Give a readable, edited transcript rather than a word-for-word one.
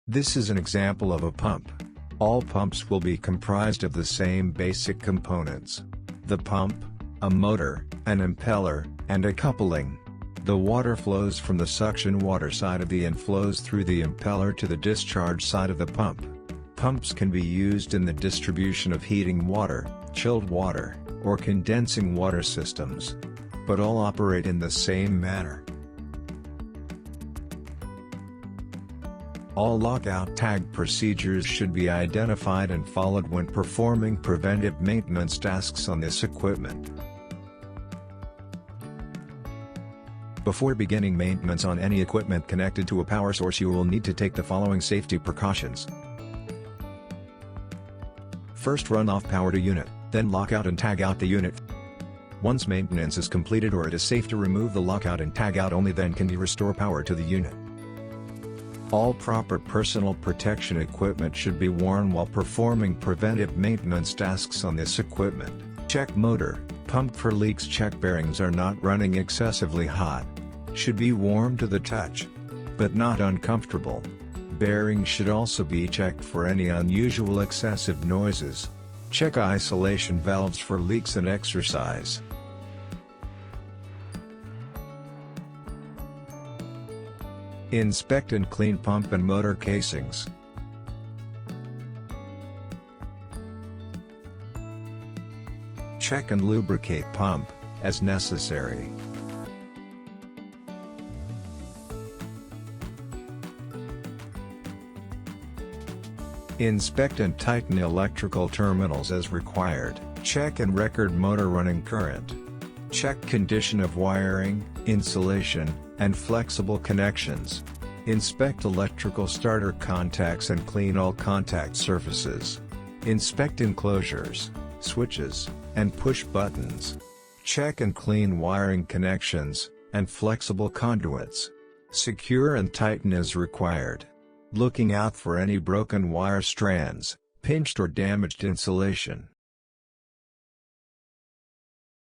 This is an example of a pump. All pumps will be comprised of the same basic components: the pump, a motor, an impeller, and a coupling. The water flows from the suction water side of the and flows through the impeller to the discharge side of the pump. Pumps can be used in the distribution of heating water, chilled water, or condensing water systems. But all operate in the same manner. All lockout tag procedures should be identified and followed when performing preventive maintenance tasks on this equipment. Before beginning maintenance on any equipment connected to a power source, you will need to take the following safety precautions. First, run off power to unit, then lock out and tag out the unit. Once maintenance is completed or it is safe to remove the lockout and tag out, only then can you restore power to the unit. All proper personal protection equipment should be worn while performing preventive maintenance tasks on this equipment. Check motor, pump for leaks. Check bearings are not running excessively hot. Should be warm to the touch, but not uncomfortable. Bearings should also be checked for any unusual excessive noises. Check isolation valves for leaks and exercise. Inspect and clean pump and motor casings. Check and lubricate pump, as necessary. Inspect and tighten electrical terminals as required. Check and record motor running current. Check condition of wiring, insulation, and flexible connections. Inspect electrical starter contacts and clean all contact surfaces. Inspect enclosures, switches, and push buttons. Check and clean wiring connections, and flexible conduits. Secure and tighten as required. Looking out for any broken wire strands, pinched or damaged insulation.